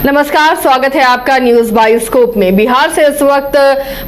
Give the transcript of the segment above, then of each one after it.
नमस्कार, स्वागत है आपका न्यूज बाइस्कोप में। बिहार से इस वक्त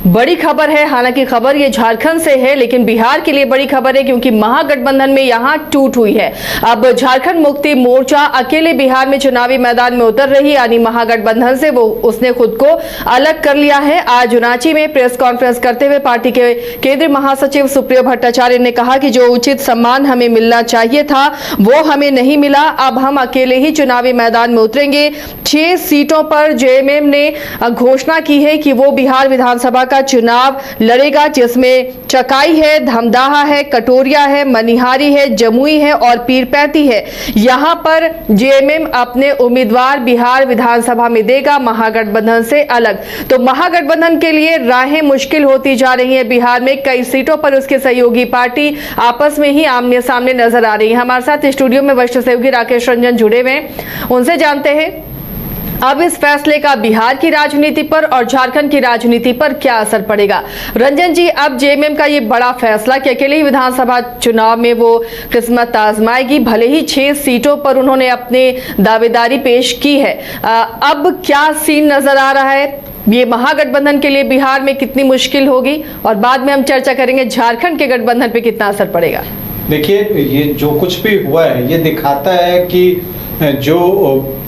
बड़ी खबर है। हालांकि खबर ये झारखंड से है, लेकिन बिहार के लिए बड़ी खबर है क्योंकि महागठबंधन में यहां टूट हुई है। अब झारखंड मुक्ति मोर्चा अकेले बिहार में चुनावी मैदान में उतर रही, यानी महागठबंधन से उसने खुद को अलग कर लिया है। आज रांची में प्रेस कॉन्फ्रेंस करते हुए पार्टी के केंद्रीय महासचिव सुप्रियो भट्टाचार्य ने कहा कि जो उचित सम्मान हमें मिलना चाहिए था वो हमें नहीं मिला। अब हम अकेले ही चुनावी मैदान में उतरेंगे। 6 सीटों पर जेएमएम ने घोषणा की है कि वो बिहार विधानसभा का चुनाव लड़ेगा, जिसमें चकाई है, धमदाहा है, कटोरिया है, मनिहारी है, जमुई है और पीरपैंती है। यहां पर जेएमएम अपने उम्मीदवार बिहार विधानसभा में देगा, महागठबंधन से अलग। तो महागठबंधन के लिए राहें मुश्किल होती जा रही है। बिहार में कई सीटों पर उसके सहयोगी पार्टी आपस में ही आमने सामने नजर आ रही है। हमारे साथ स्टूडियो में वरिष्ठ सहयोगी राकेश रंजन जुड़े हुए हैं, उनसे जानते हैं अब इस फैसले का बिहार की राजनीति पर और झारखंड की राजनीति पर क्या असर पड़ेगा। रंजन जी, अब जेएमएम का ये बड़ा फैसला कि अकेले ही विधानसभा चुनाव में वो किस्मत आजमाएगी, भले ही 6 सीटों पर उन्होंने अपनी दावेदारी पेश की है। अब क्या सीन नजर आ रहा है, ये महागठबंधन के लिए बिहार में कितनी मुश्किल होगी, और बाद में हम चर्चा करेंगे झारखंड के गठबंधन पे कितना असर पड़ेगा। देखिए, ये जो कुछ भी हुआ है ये दिखाता है कि जो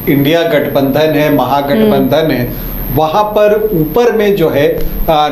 इंडिया गठबंधन है, महागठबंधन है, वहां पर ऊपर में जो है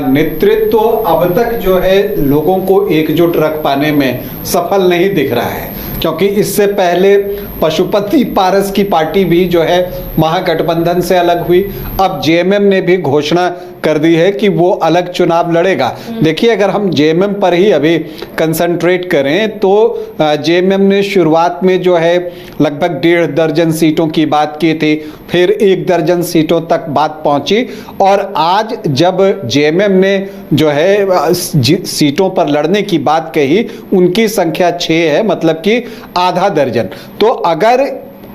नेतृत्व अब तक जो है लोगों को एकजुट रख पाने में सफल नहीं दिख रहा है। क्योंकि इससे पहले पशुपति पारस की पार्टी भी जो है महागठबंधन से अलग हुई। अब जेएमएम ने भी घोषणा कर दी है कि वो अलग चुनाव लड़ेगा। देखिए, अगर हम जेएमएम पर ही अभी कंसंट्रेट करें तो जेएमएम ने शुरुआत में जो है लगभग 1.5 दर्जन सीटों की बात की थी, फिर 1 दर्जन सीटों तक बात पहुंची, और आज जब जेएमएम ने जो है सीटों पर लड़ने की बात कही, उनकी संख्या 6 है, मतलब कि आधा दर्जन। तो अगर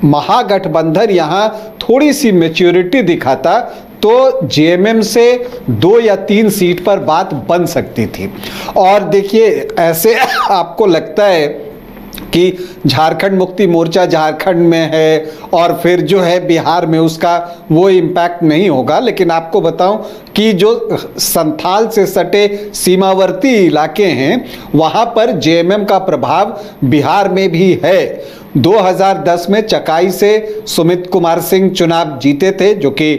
महागठबंधन यहां थोड़ी सी मैच्योरिटी दिखाता तो जेएमएम से 2 या 3 सीट पर बात बन सकती थी। और देखिए, ऐसे आपको लगता है कि झारखंड मुक्ति मोर्चा झारखंड में है और फिर जो है बिहार में उसका वो इम्पैक्ट नहीं होगा, लेकिन आपको बताऊं कि जो संथाल से सटे सीमावर्ती इलाके हैं वहां पर जेएमएम का प्रभाव बिहार में भी है। 2010 में चकाई से सुमित कुमार सिंह चुनाव जीते थे, जो कि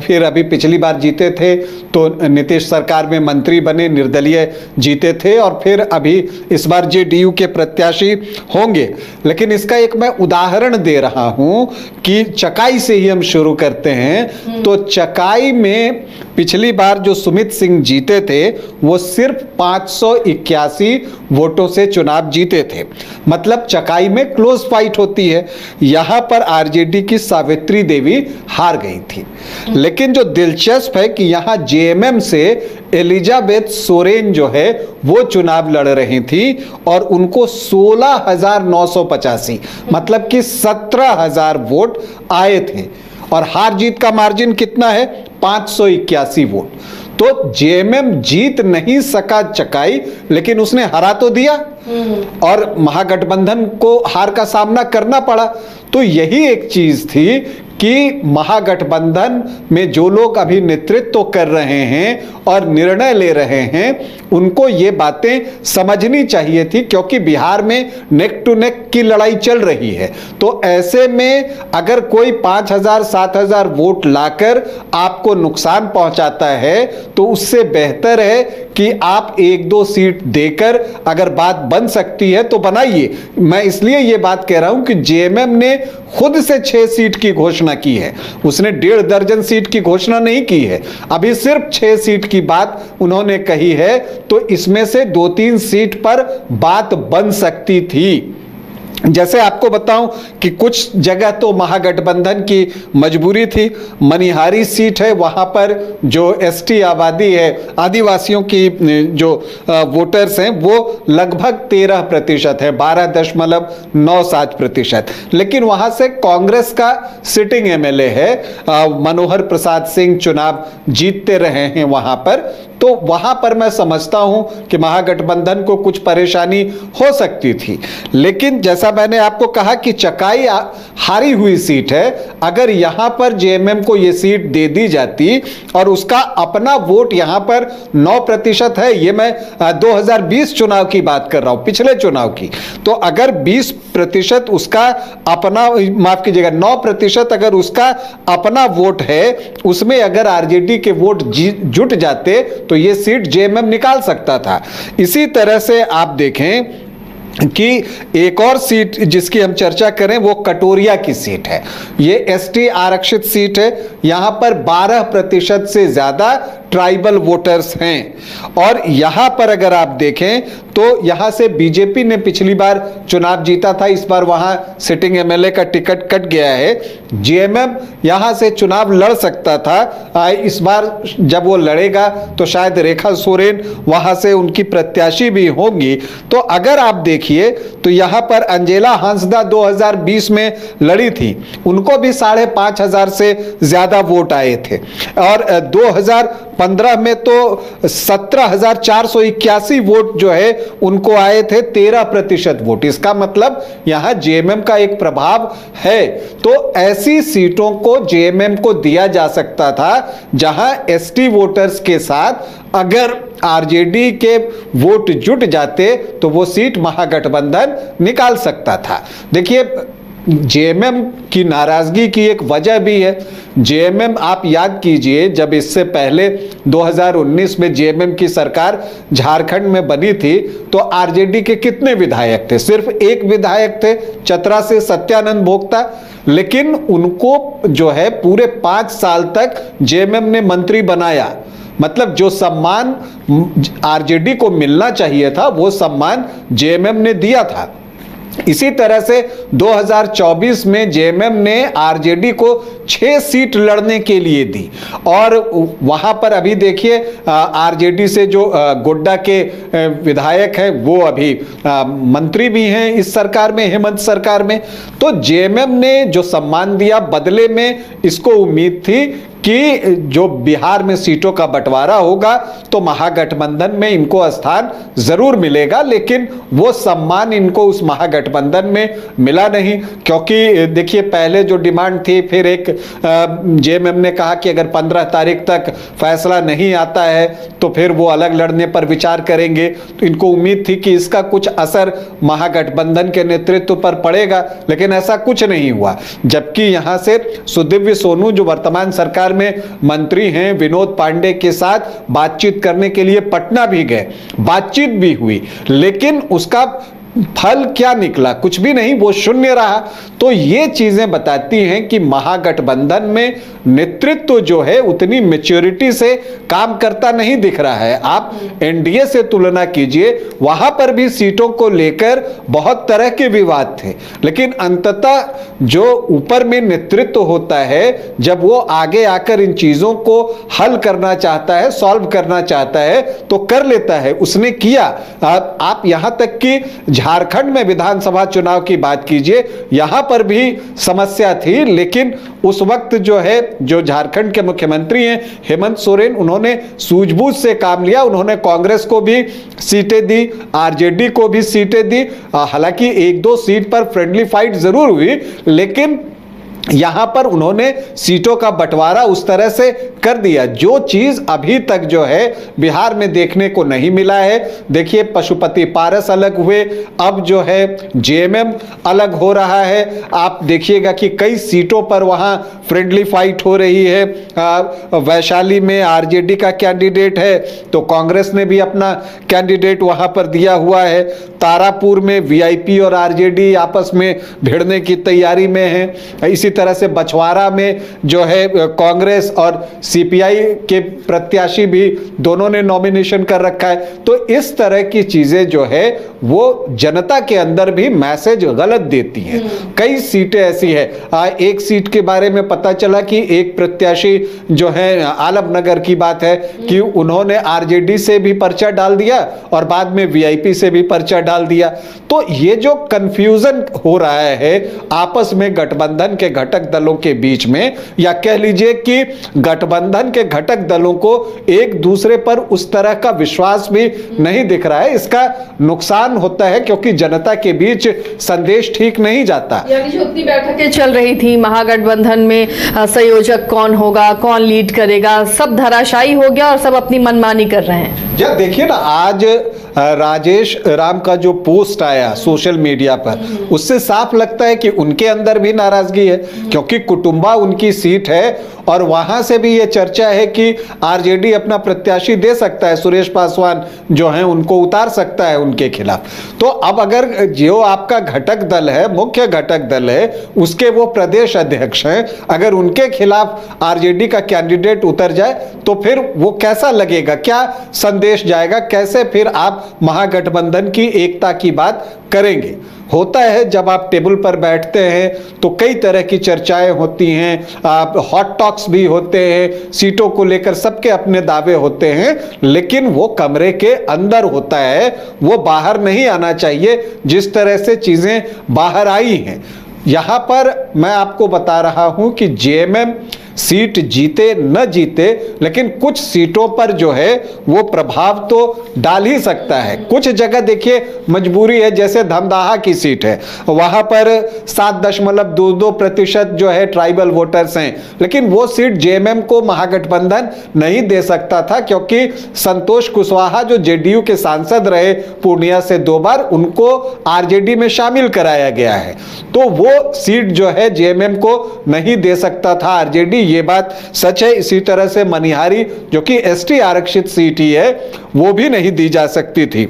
फिर अभी पिछली बार जीते थे तो नीतीश सरकार में मंत्री बने, निर्दलीय जीते थे, और फिर अभी इस बार जेडीयू के प्रत्याशी होंगे। लेकिन इसका एक मैं उदाहरण दे रहा हूं कि चकाई से ही हम शुरू करते हैं। तो चकाई में पिछली बार जो सुमित सिंह जीते थे वो सिर्फ 581 वोटों से चुनाव जीते थे, मतलब चकाई में क्लोज फाइट होती है। यहां पर आरजेडी की सावित्री देवी हार गई थी। लेकिन जो दिलचस्प है कि यहां जेएमएम से एलिजाबेथ सोरेन जो है वो चुनाव लड़ रही थी और उनको 16,985 मतलब कि 17,000 वोट आए थे, और हार जीत का मार्जिन कितना है, 581 वोट। तो जेएमएम जीत नहीं सका चकाई, लेकिन उसने हरा तो दिया और महागठबंधन को हार का सामना करना पड़ा। तो यही एक चीज थी कि महागठबंधन में जो लोग अभी नेतृत्व कर रहे हैं और निर्णय ले रहे हैं उनको ये बातें समझनी चाहिए थी, क्योंकि बिहार में नेक टू नेक की लड़ाई चल रही है। तो ऐसे में अगर कोई 5,000 7,000 वोट लाकर आपको नुकसान पहुंचाता है तो उससे बेहतर है कि आप 1-2 सीट देकर अगर बात बन सकती है तो बनाइए। मैं इसलिए ये बात कह रहा हूं कि जेएमएम ने खुद से 6 सीट की घोषणा की है, उसने 1.5 दर्जन सीट की घोषणा नहीं की है। अभी सिर्फ 6 सीट की बात उन्होंने कही है, तो इसमें से 2-3 सीट पर बात बन सकती थी। जैसे आपको बताऊं कि कुछ जगह तो महागठबंधन की मजबूरी थी। मनिहारी सीट है, वहां पर जो एसटी आबादी है, आदिवासियों की जो वोटर्स हैं वो लगभग 13% है, 12.97%। लेकिन वहां से कांग्रेस का सिटिंग एमएलए है, मनोहर प्रसाद सिंह चुनाव जीतते रहे हैं वहां पर, तो वहां पर मैं समझता हूं कि महागठबंधन को कुछ परेशानी हो सकती थी। लेकिन जैसा मैंने आपको कहा कि चकाई हारी हुई सीट है, अगर यहां पर जेएमएम को यह सीट दे दी जाती और उसका अपना वोट यहां पर 9% है, ये मैं 2020 चुनाव की बात कर रहा हूं, पिछले चुनाव की, तो अगर 20% उसका अपना, माफ कीजिएगा 9% अगर उसका अपना वोट है, उसमें अगर आरजेडी के वोट जुट जाते तो ये सीट जेएमएम निकाल सकता था। इसी तरह से आप देखें कि एक और सीट जिसकी हम चर्चा करें वो कटोरिया की सीट है। ये एसटी आरक्षित सीट है, यहां पर 12% से ज्यादा ट्राइबल वोटर्स हैं और यहां पर अगर आप देखें तो यहां से बीजेपी ने पिछली बार चुनाव जीता था, इस बार वहां सिटिंग एमएलए का टिकट कट गया है। जेएमएम यहां से चुनाव लड़ सकता था, इस बार जब वो लड़ेगा तो शायद रेखा सोरेन वहां से उनकी प्रत्याशी भी होंगी। तो अगर आप देखिए तो यहां पर अंजेला हांसदा 2020 में लड़ी थी, उनको भी 5,500 से ज्यादा वोट आए थे और 2015 में तो 17,481 वोट जो है उनको आए थे, 13% वोट। इसका मतलब यहां जेएमएम का एक प्रभाव है। तो ऐसी सीटों को जेएमएम को दिया जा सकता था जहां एसटी वोटर्स के साथ अगर आरजेडी के वोट जुट जाते तो वो सीट महागठबंधन निकाल सकता था। देखिए, जेएमएम की नाराजगी की एक वजह भी है। जेएमएम, आप याद कीजिए, जब इससे पहले 2019 में जेएमएम की सरकार झारखंड में बनी थी तो आरजेडी के कितने विधायक थे? सिर्फ एक विधायक थे, चतरा से सत्यानंद भोक्ता, लेकिन उनको जो है पूरे 5 साल तक जेएमएम ने मंत्री बनाया। मतलब जो सम्मान आरजेडी को मिलना चाहिए था वो सम्मान जेएमएम ने दिया था। इसी तरह से 2024 में जेएमएम ने आरजेडी को 6 सीट लड़ने के लिए दी और वहां पर अभी देखिए आरजेडी से जो गोड्डा के विधायक हैं वो अभी मंत्री भी हैं इस सरकार में, हेमंत सरकार में। तो जेएमएम ने जो सम्मान दिया, बदले में इसको उम्मीद थी कि जो बिहार में सीटों का बंटवारा होगा तो महागठबंधन में इनको स्थान जरूर मिलेगा, लेकिन वो सम्मान इनको उस महागठबंधन में मिला नहीं। क्योंकि देखिए, पहले जो डिमांड थी, फिर एक जेएमएम ने कहा कि अगर 15 तारीख तक फैसला नहीं आता है तो फिर वो अलग लड़ने पर विचार करेंगे। तो इनको उम्मीद थी कि इसका कुछ असर महागठबंधन के नेतृत्व पर पड़ेगा, लेकिन ऐसा कुछ नहीं हुआ। जबकि यहां से सुदिव्य सोनू जो वर्तमान सरकार में मंत्री हैं, विनोद पांडे के साथ बातचीत करने के लिए पटना भी गए, बातचीत भी हुई, लेकिन उसका फल क्या निकला? कुछ भी नहीं, वो शून्य रहा। तो ये चीजें बताती हैं कि महागठबंधन में नेतृत्व जो है उतनी मैच्योरिटी से काम करता नहीं दिख रहा है। आप एनडीए से तुलना कीजिए, वहां पर भी सीटों को लेकर बहुत तरह के विवाद थे, लेकिन अंततः जो ऊपर में नेतृत्व होता है, जब वो आगे आकर इन चीजों को हल करना चाहता है, सॉल्व करना चाहता है, तो कर लेता है। उसने किया। आप यहां तक कि झारखंड में विधानसभा चुनाव की बात कीजिए, यहां पर भी समस्या थी, लेकिन उस वक्त जो है, जो झारखंड के मुख्यमंत्री हैं हेमंत सोरेन, उन्होंने सूझबूझ से काम लिया। उन्होंने कांग्रेस को भी सीटें दी, आरजेडी को भी सीटें दी। हालांकि 1-2 सीट पर फ्रेंडली फाइट जरूर हुई, लेकिन यहां पर उन्होंने सीटों का बंटवारा उस तरह से कर दिया जो चीज अभी तक जो है बिहार में देखने को नहीं मिला है। देखिए, पशुपति पारस अलग हुए, अब जो है जेएमएम अलग हो रहा है। आप देखिएगा कि कई सीटों पर वहां फ्रेंडली फाइट हो रही है। वैशाली में आरजेडी का कैंडिडेट है तो कांग्रेस ने भी अपना कैंडिडेट वहां पर दिया हुआ है। तारापुर में वीआईपी और आरजेडी आपस में भिड़ने की तैयारी में है। इसी तरह से बछवाड़ा में जो है कांग्रेस और सीपीआई के प्रत्याशी भी दोनों ने नॉमिनेशन कर रखा है। तो इस तरह की चीजें जो है वो जनता के अंदर भी मैसेज गलत देती हैं। कई सीटें ऐसी है, एक सीट के बारे में पता चला कि एक प्रत्याशी जो है आलमनगर की बात है कि उन्होंने आरजेडी से भी पर्चा डाल दिया और बाद में वीआईपी से भी पर्चा डाल दिया। तो ये जो कंफ्यूजन हो रहा है आपस में गठबंधन के घटक दलों के बीच में, या कह लीजिए कि गठबंधन के घटक दलों को एक दूसरे पर उस तरह का विश्वास भी नहीं दिख रहा है, इसका नुकसान होता है क्योंकि जनता के बीच संदेश ठीक नहीं जाता। यानी जो इतनी बैठकें चल रही थी महागठबंधन में, संयोजक कौन होगा, कौन लीड करेगा, सब धराशायी हो गया और सब अपनी मनमानी कर रहे हैं। या देखिए ना, आज राजेश राम का जो पोस्ट आया सोशल मीडिया पर, उससे साफ लगता है कि उनके अंदर भी नाराजगी है, क्योंकि कुटुंबा उनकी सीट है और वहां से भी ये चर्चा है कि आरजेडी अपना प्रत्याशी दे सकता है, सुरेश पासवान जो हैं उनको उतार सकता है उनके खिलाफ। तो अब अगर जो आपका घटक दल है, मुख्य घटक दल है, उसके वो प्रदेश अध्यक्ष हैं, अगर उनके खिलाफ आरजेडी का कैंडिडेट उतर जाए तो फिर वो कैसा लगेगा, क्या संदेश जाएगा, कैसे फिर आप महागठबंधन की एकता की बात करेंगे। होता है जब आप टेबल पर बैठते हैं तो कई तरह की चर्चाएं होती हैं, हॉट टॉक्स भी होते हैं, सीटों को लेकर सबके अपने दावे होते हैं, लेकिन वो कमरे के अंदर होता है, वो बाहर नहीं आना चाहिए जिस तरह से चीजें बाहर आई हैं। यहां पर मैं आपको बता रहा हूं कि जेएमएम सीट जीते न जीते, लेकिन कुछ सीटों पर जो है वो प्रभाव तो डाल ही सकता है। कुछ जगह देखिए मजबूरी है, जैसे धमदाहा की सीट है, वहां पर 7.22% जो है ट्राइबल वोटर्स हैं, लेकिन वो सीट जेएमएम को महागठबंधन नहीं दे सकता था, क्योंकि संतोष कुशवाहा जो जेडीयू के सांसद रहे पूर्णिया से 2 बार, उनको आरजेडी में शामिल कराया गया है, तो वो सीट जो है जेएमएम को नहीं दे सकता था आरजेडी, ये बात सच है। इसी तरह से मनिहारी जो कि एसटी आरक्षित सीट ही है, वो भी नहीं दी जा सकती थी।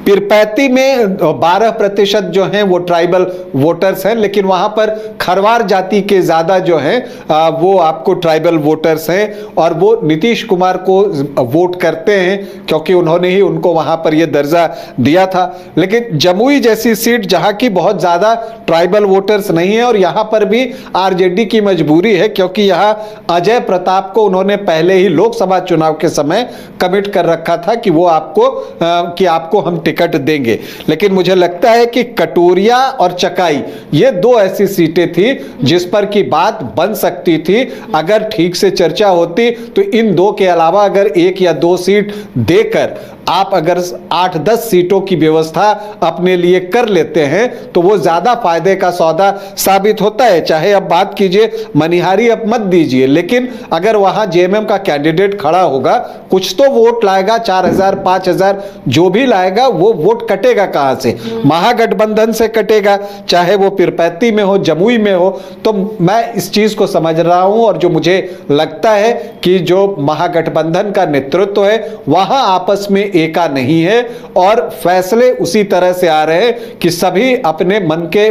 पिरपैती में 12% जो हैं वो ट्राइबल वोटर्स हैं, लेकिन वहां पर खरवार जाति के ज्यादा जो हैं वो आपको ट्राइबल वोटर्स हैं और वो नीतीश कुमार को वोट करते हैं क्योंकि उन्होंने ही उनको वहां पर ये दर्जा दिया था। लेकिन जमुई जैसी सीट जहां की बहुत ज्यादा ट्राइबल वोटर्स नहीं है और यहां पर भी आरजेडी की मजबूरी है, क्योंकि यहां अजय प्रताप को उन्होंने पहले ही लोकसभा चुनाव के समय कमिट कर रखा था कि वो आपको हम टिकट देंगे। लेकिन मुझे लगता है कि कटोरिया और चकाई ये 2 ऐसी सीटें थी जिस पर की बात बन सकती थी अगर ठीक से चर्चा होती। तो इन 2 के अलावा अगर 1 या 2 सीट देकर आप अगर 8-10 सीटों की व्यवस्था अपने लिए कर लेते हैं तो वो ज्यादा फायदे का सौदा साबित होता है। चाहे अब बात कीजिए मनिहारी अब मत दीजिए, लेकिन अगर वहां जेएमएम का कैंडिडेट खड़ा होगा, कुछ तो वोट लाएगा, 4000 5000 जो भी लाएगा, वो वोट कटेगा कहां से? महागठबंधन से कटेगा, चाहे वो पिरपैती में हो, जमुई में हो। तो मैं इस चीज को समझ रहा हूं और जो मुझे लगता है कि जो महागठबंधन का नेतृत्व है वहां आपस में एका नहीं है और फैसले उसी तरह से आ रहे हैं कि सभी अपने मन के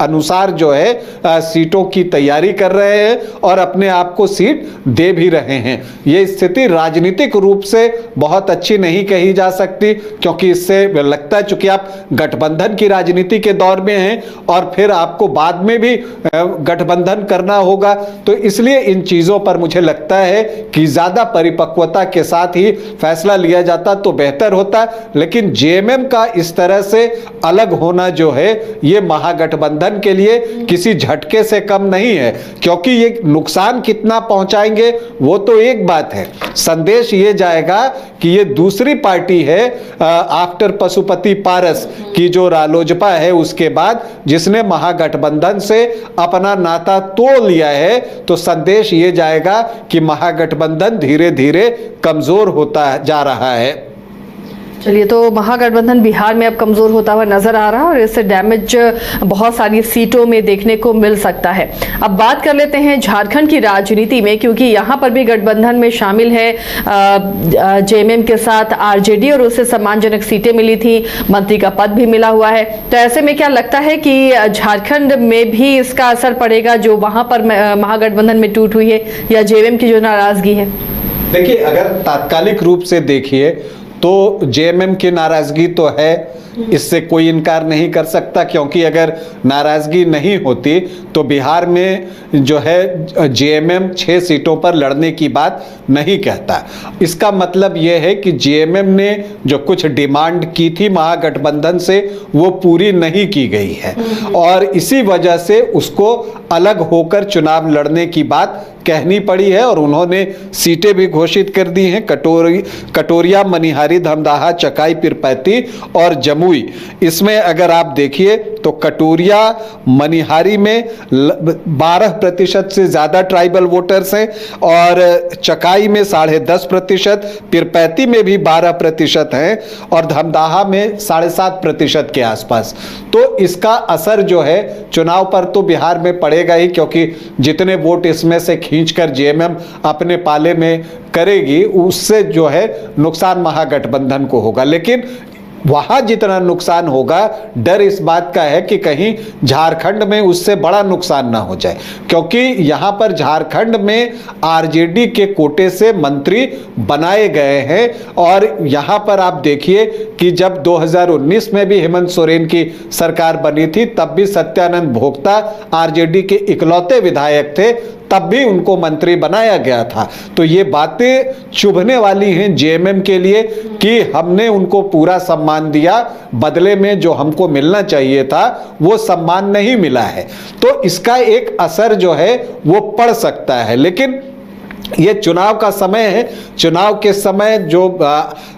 अनुसार जो है सीटों की तैयारी कर रहे हैं और अपने आप को सीट दे भी रहे हैं। यह स्थिति राजनीतिक रूप से बहुत अच्छी नहीं कही जा सकती, क्योंकि इससे लगता है चूंकि आप गठबंधन की राजनीति के दौर में हैं और फिर आपको बाद में भी गठबंधन करना होगा, तो इसलिए इन चीजों पर मुझे लगता है कि ज्यादा परिपक्वता के साथ ही फैसला लिया जाता तो बेहतर होता। लेकिन जेएमएम का इस तरह से अलग होना जो है ये महागठबंधन के लिए किसी झटके से कम नहीं है, क्योंकि ये नुकसान कितना पहुंचाएंगे वो तो एक बात है, संदेश ये जाएगा कि ये दूसरी पार्टी है आफ्टर पशुपति पारस की जो रालोजपा है उसके बाद, जिसने महागठबंधन से अपना नाता तोड़ लिया है। तो संदेश ये जाएगा कि महागठबंधन धीरे धीरे कमजोर होता जा रहा है। चलिए, तो महागठबंधन बिहार में अब कमजोर होता हुआ नजर आ रहा है और इससे डैमेज बहुत सारी सीटों में देखने को मिल सकता है। अब बात कर लेते हैं झारखंड की राजनीति में, क्योंकि यहाँ पर भी गठबंधन में शामिल है जेएमएम के साथ आरजेडी और उसे सम्मानजनक सीटें मिली थी, मंत्री का पद भी मिला हुआ है। तो ऐसे में क्या लगता है कि झारखंड में भी इसका असर पड़ेगा जो वहां पर महागठबंधन में टूट हुई है, या जेएमएम की जो नाराजगी है? देखिए, अगर तात्कालिक रूप से देखिए तो जेएमएम की नाराजगी तो है, इससे कोई इनकार नहीं कर सकता, क्योंकि अगर नाराजगी नहीं होती तो बिहार में जो है जेएमएम 6 सीटों पर लड़ने की बात नहीं कहता। इसका मतलब यह है कि जेएमएम ने जो कुछ डिमांड की थी महागठबंधन से वो पूरी नहीं की गई है और इसी वजह से उसको अलग होकर चुनाव लड़ने की बात कहनी पड़ी है और उन्होंने सीटें भी घोषित कर दी हैं। कटोरिया, मनिहारी, धमदाहा, चकाई, पीरपैंती और जमुई। इसमें अगर आप देखिए तो कटोरिया, मनिहारी में 12% से ज़्यादा ट्राइबल वोटर्स हैं और चकाई में 10.5%, पीरपैंती में भी 12% हैं और धमदाहा में 7.5% के आसपास। तो इसका असर जो है चुनाव पर तो बिहार में पड़ेगा ही, क्योंकि जितने वोट इसमें से खींचकर जेएमएम अपने पाले में करेगी उससे जो है नुकसान महागठबंधन को होगा। लेकिन वहां जितना नुकसान होगा, डर इस बात का है कि कहीं झारखंड में उससे बड़ा नुकसान ना हो जाए, क्योंकि यहां पर झारखंड में आरजेडी के कोटे से मंत्री बनाए गए हैं और यहां पर आप देखिए कि जब 2019 में भी हेमंत सोरेन की सरकार बनी थी तब भी सत्यानंद भोक्ता आरजेडी के इकलौते विधायक थे, तब भी उनको मंत्री बनाया गया था। तो ये बातें चुभने वाली हैं जेएमएम के लिए कि हमने उनको पूरा सम्मान दिया, बदले में जो हमको मिलना चाहिए था वो सम्मान नहीं मिला है। तो इसका एक असर जो है वो पड़ सकता है। लेकिन ये चुनाव का समय है, चुनाव के समय जो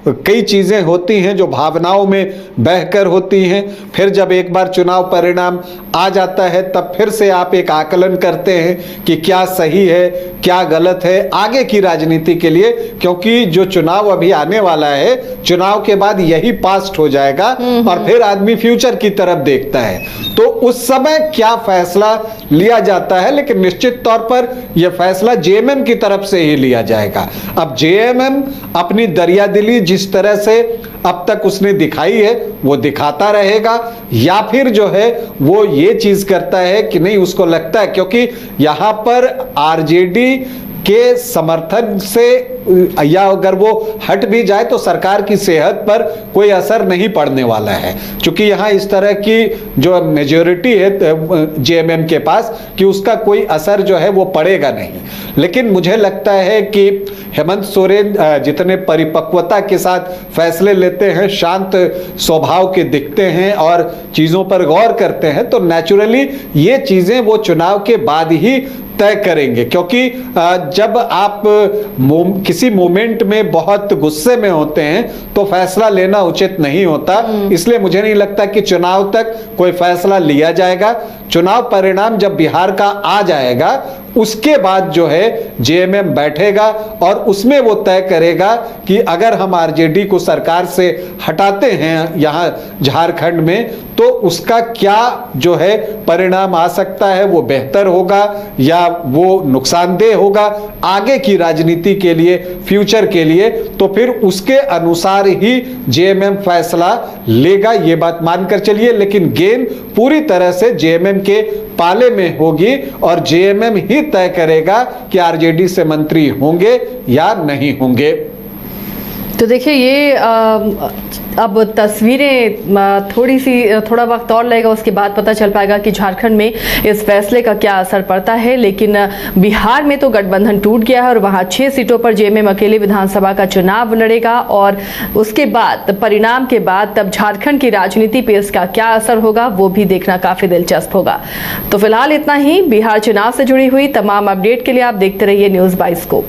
कई चीज़ें होती हैं जो भावनाओं में बहकर होती हैं, फिर जब एक बार चुनाव परिणाम आ जाता है तब फिर से आप एक आकलन करते हैं कि क्या सही है क्या गलत है आगे की राजनीति के लिए, क्योंकि जो चुनाव अभी आने वाला है, चुनाव के बाद यही पास्ट हो जाएगा और फिर आदमी फ्यूचर की तरफ देखता है। तो उस समय क्या फैसला लिया जाता है, लेकिन निश्चित तौर पर यह फैसला जेएमएम की तरफ से ही लिया जाएगा। अब जेएमएम अपनी दरियादिली जिस तरह से अब तक उसने दिखाई है वो दिखाता रहेगा, या फिर जो है वो ये चीज करता है कि नहीं, उसको लगता है क्योंकि यहां पर आरजेडी के समर्थन से या अगर वो हट भी जाए तो सरकार की सेहत पर कोई असर नहीं पड़ने वाला है, क्योंकि यहाँ इस तरह की जो मेजॉरिटी है जेएमएम के पास कि उसका कोई असर जो है वो पड़ेगा नहीं। लेकिन मुझे लगता है कि हेमंत सोरेन जितने परिपक्वता के साथ फैसले लेते हैं, शांत स्वभाव के दिखते हैं और चीज़ों पर गौर करते हैं, तो नेचुरली ये चीज़ें वो चुनाव के बाद ही तय करेंगे। क्योंकि जब आप किसी मोमेंट में बहुत गुस्से में होते हैं तो फैसला लेना उचित नहीं होता, इसलिए मुझे नहीं लगता कि चुनाव तक कोई फैसला लिया जाएगा। चुनाव परिणाम जब बिहार का आ जाएगा उसके बाद जो है जेएमएम बैठेगा और उसमें वो तय करेगा कि अगर हम आरजेडी को सरकार से हटाते हैं यहाँ झारखंड में तो उसका क्या जो है परिणाम आ सकता है, वो बेहतर होगा या वो नुकसानदेह होगा आगे की राजनीति के लिए, फ्यूचर के लिए। तो फिर उसके अनुसार ही जेएमएम फैसला लेगा, ये बात मानकर चलिए। लेकिन गेंद पूरी तरह से जेएमएम के पाले में होगी और जेएमएम ही तय करेगा कि आरजेडी से मंत्री होंगे या नहीं होंगे। तो देखिए ये अब तस्वीरें थोड़ा वक्त और लगेगा, उसके बाद पता चल पाएगा कि झारखंड में इस फैसले का क्या असर पड़ता है। लेकिन बिहार में तो गठबंधन टूट गया है और वहां 6 सीटों पर जेएमएम अकेले विधानसभा का चुनाव लड़ेगा और उसके बाद परिणाम के बाद तब झारखंड की राजनीति पे इसका क्या असर होगा वो भी देखना काफी दिलचस्प होगा। तो फिलहाल इतना ही। बिहार चुनाव से जुड़ी हुई तमाम अपडेट के लिए आप देखते रहिए न्यूज़ बाइस्कोप।